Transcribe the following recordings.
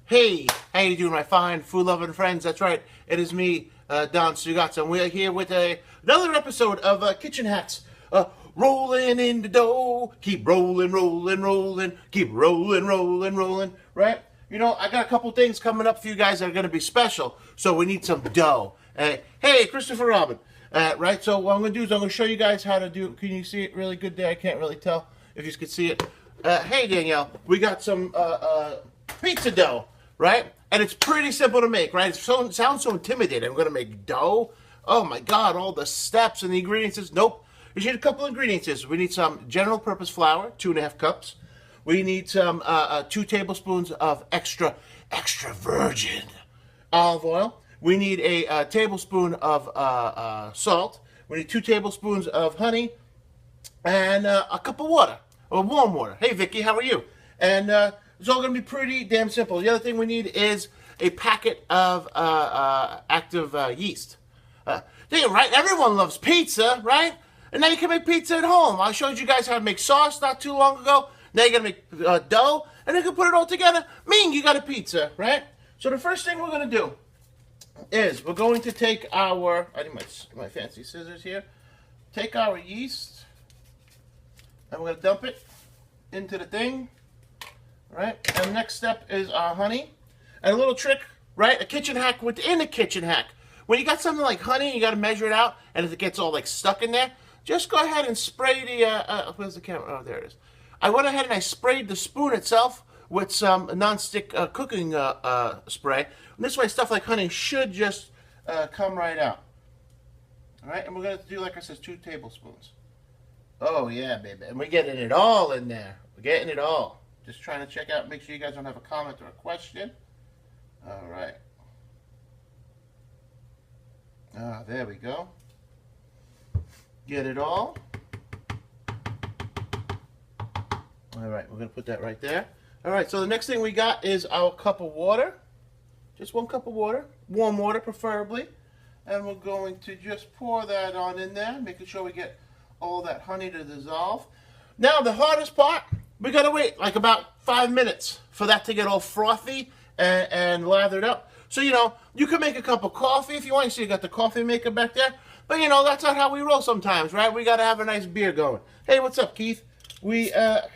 Hey, how you doing, my fine food-loving friends? That's right, it is me, Don Stugots, and we're here with another episode of Kitchen Hacks. Rolling in the dough, keep rolling, rolling, rolling, keep rolling, rolling, rolling, right? You know, I got a couple things coming up for you guys that are going to be special, so we need some dough. Hey, Christopher Robin, right? So what I'm going to do is I'm going to show you guys how to do. Can you see it really good there? I can't really tell if you can see it. Hey, Danielle, we got some pizza dough. Right? And it's pretty simple to make, right? It sounds so intimidating. I'm going to make dough. Oh my God, all the steps and the ingredients. Nope. You need a couple of ingredients. We need some general purpose flour, 2.5 cups. We need some 2 tablespoons of extra virgin olive oil. We need a tablespoon of salt. We need 2 tablespoons of honey and a cup of water, or warm water. Hey, Vicky, how are you? And it's all going to be pretty damn simple. The other thing we need is a packet of active yeast. Dang, right? Everyone loves pizza, right? And now you can make pizza at home. I showed you guys how to make sauce not too long ago. Now you're going to make dough, and you can put it all together. You got a pizza, right? So the first thing we're going to do is we're going to take our, I need my fancy scissors here. Take our yeast, and we're going to dump it into the thing. Right, and the next step is our honey. And a little trick, right? A kitchen hack within a kitchen hack. When you got something like honey, you got to measure it out, and if it gets all like stuck in there, just go ahead and spray the. Where's the camera? Oh, there it is. I went ahead and I sprayed the spoon itself with some non-stick cooking spray. And this way, stuff like honey should just come right out. All right, and we're gonna do, like I said, 2 tablespoons. Oh yeah, baby, and we're getting it all in there. We're getting it all. Just trying to check out, make sure you guys don't have a comment or a question. All right. There we go. Get it all. All right, we're going to put that right there. All right, so the next thing we got is our cup of water. Just 1 cup of water, warm water preferably. And we're going to just pour that on in there, making sure we get all that honey to dissolve. Now, the hardest part, we gotta wait like about 5 minutes for that to get all frothy and lathered up. So, you know, you can make a cup of coffee if you want. You see you got the coffee maker back there. But, you know, that's not how we roll sometimes, right? We gotta have a nice beer going. Hey, what's up, Keith? We got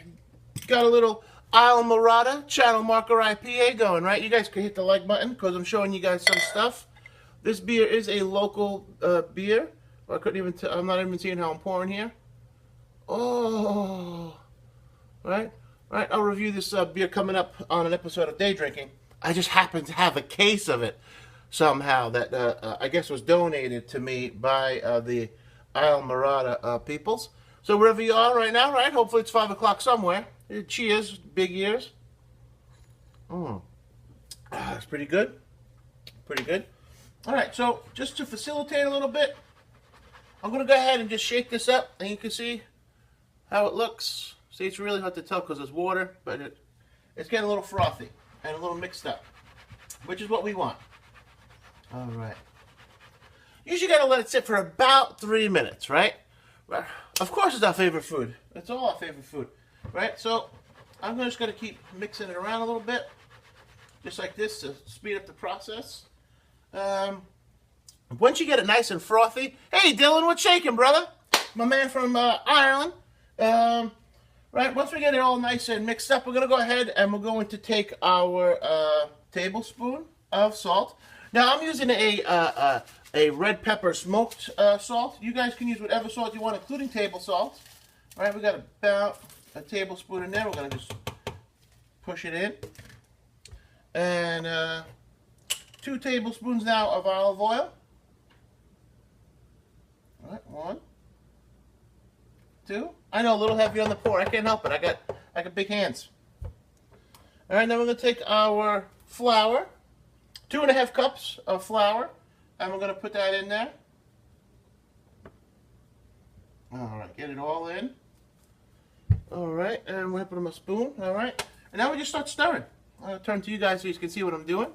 a little Isle Morada Channel Marker IPA going, right? You guys can hit the like button because I'm showing you guys some stuff. This beer is a local beer. I couldn't even tell. I'm not even seeing how I'm pouring here. Oh... Right? I'll review this beer coming up on an episode of Day Drinking. I just happen to have a case of it somehow that I guess was donated to me by the Isle Morada peoples. So wherever you are right now, right? Hopefully it's 5 o'clock somewhere. Cheers, big ears. That's pretty good. Pretty good. All right, so just to facilitate a little bit, I'm going to go ahead and just shake this up, and you can see how it looks. See, it's really hard to tell because there's water, but it's getting a little frothy and a little mixed up, which is what we want. All right. Usually got to let it sit for about 3 minutes, right? Of course, it's our favorite food. It's all our favorite food, right? So I'm just going to keep mixing it around a little bit, just like this to speed up the process. Once you get it nice and frothy, hey, Dylan, what's shaking, brother? My man from Ireland. Right, once we get it all nice and mixed up, we're going to go ahead and we're going to take our tablespoon of salt. Now, I'm using a red pepper smoked salt. You guys can use whatever salt you want, including table salt. All right, we got about a tablespoon in there. We're going to just push it in. And 2 tablespoons now of olive oil. All right, 1, 2. I know, a little heavy on the pour. I can't help it. I got big hands. All right, now we're going to take our flour, 2.5 cups of flour, and we're going to put that in there. All right, get it all in. All right, and we're going to put in a spoon. All right, and now we just start stirring. I'm going to turn to you guys so you can see what I'm doing.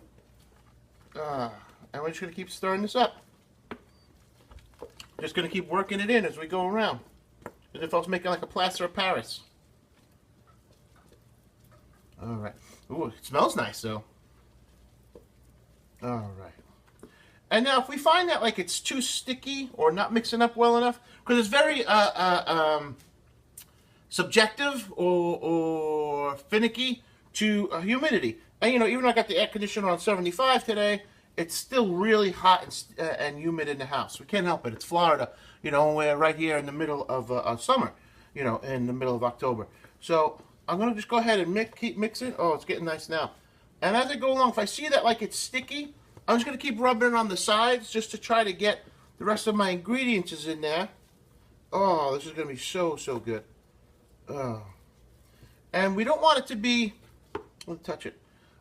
And we're just going to keep stirring this up. Just going to keep working it in as we go around. As if I was making like a plaster of Paris. All right. Ooh, it smells nice though. All right. And now if we find that like it's too sticky or not mixing up well enough, because it's very subjective or finicky to humidity. And even though I got the air conditioner on 75 today, it's still really hot and humid in the house. We can't help it. It's Florida. We're right here in the middle of summer, in the middle of October. So I'm going to just go ahead and keep mixing. Oh, it's getting nice now. And as I go along, if I see that like it's sticky, I'm just going to keep rubbing it on the sides just to try to get the rest of my ingredients in there. Oh, this is going to be so, so good. Oh. And we don't want it to be, let's touch it.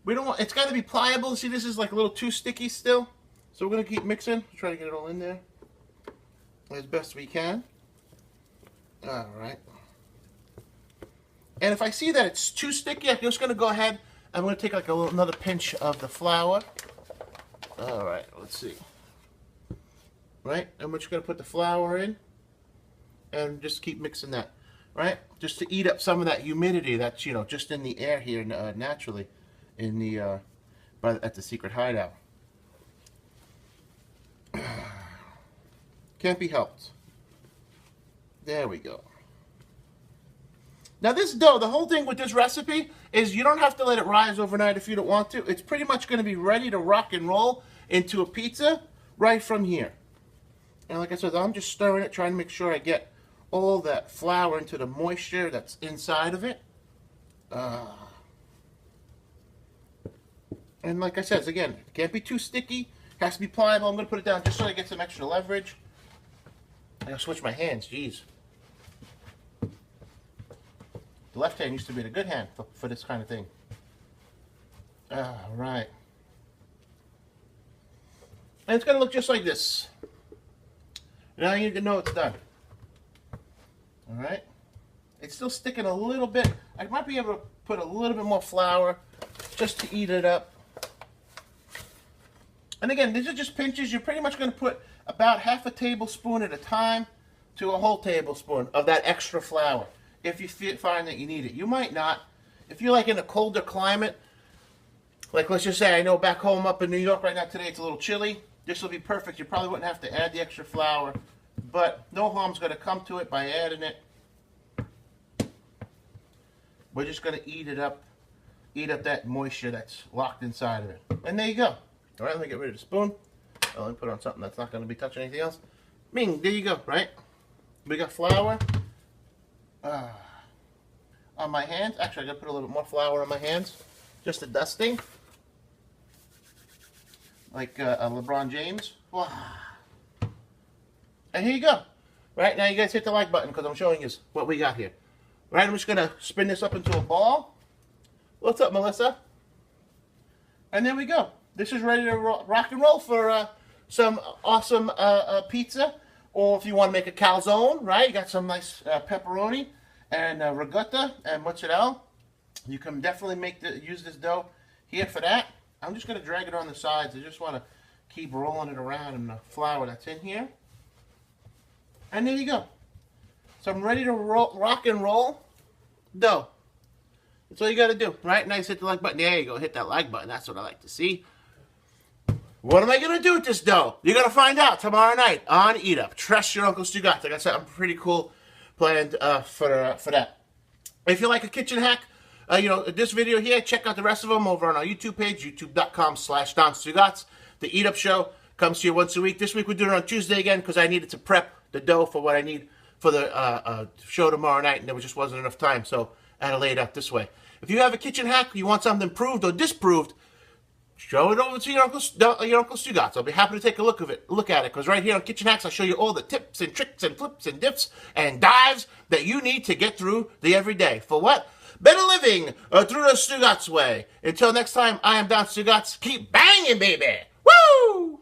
It's got to be pliable. See, this is like a little too sticky still. So we're going to keep mixing. Try to get it all in there as best we can. All right. And if I see that it's too sticky, I'm just going to go ahead. I'm going to take like another pinch of the flour. All right, let's see. Right, and we're just going to put the flour in and just keep mixing that. Right, just to eat up some of that humidity that's just in the air here naturally in the at the secret hideout. Can't be helped. There we go. Now this dough, the whole thing with this recipe is you don't have to let it rise overnight if you don't want to. It's pretty much going to be ready to rock and roll into a pizza right from here. And like I said, I'm just stirring it, trying to make sure I get all that flour into the moisture that's inside of it. And like I said, again, it can't be too sticky. It has to be pliable. I'm going to put it down just so I get some extra leverage. I gotta switch my hands, jeez. The left hand used to be the good hand for this kind of thing. All right. And it's going to look just like this. Now you can know it's done. All right. It's still sticking a little bit. I might be able to put a little bit more flour just to eat it up. And again, these are just pinches. You're pretty much going to put about half a tablespoon at a time to a whole tablespoon of that extra flour. If you find that you need it. You might not. If you're like in a colder climate, like let's just say I know back home up in New York right now today it's a little chilly. This will be perfect. You probably wouldn't have to add the extra flour, but no harm's going to come to it by adding it. We're just going to eat up that moisture that's locked inside of it. And there you go. All right, let me get rid of the spoon. Let me put it on something that's not going to be touching anything else. Bing, there you go, right? We got flour. On my hands. Actually, I gotta put a little bit more flour on my hands. Just a dusting. Like a LeBron James. Wow. And here you go. Right, now you guys hit the like button because I'm showing you what we got here. Right, I'm just gonna spin this up into a ball. What's up, Melissa? And there we go. This is ready to rock and roll for some awesome pizza. Or if you want to make a calzone, right? You got some nice pepperoni and ricotta and mozzarella. You can definitely use this dough here for that. I'm just going to drag it on the sides. I just want to keep rolling it around in the flour that's in here. And there you go. So I'm ready to rock and roll dough. That's all you got to do, right? Nice, hit the like button. There you go. Hit that like button. That's what I like to see. What am I going to do with this dough? You're going to find out tomorrow night on Eat Up. Trust your Uncle Stugots. Like I said, I'm pretty cool planned for that. If you like a kitchen hack, this video here, check out the rest of them over on our YouTube page, youtube.com/DonStugots. The Eat Up show comes to you once a week. This week we're doing it on Tuesday again because I needed to prep the dough for what I need for the show tomorrow night, and there just wasn't enough time, so I had to lay it out this way. If you have a kitchen hack, you want something proved or disproved, show it over to your Uncle Stugots. I'll be happy to take a look at it, because right here on Kitchen Hacks, I'll show you all the tips and tricks and flips and dips and dives that you need to get through the everyday. For what? Better living through the Stugots way. Until next time, I am Don Stugots. Keep banging, baby. Woo!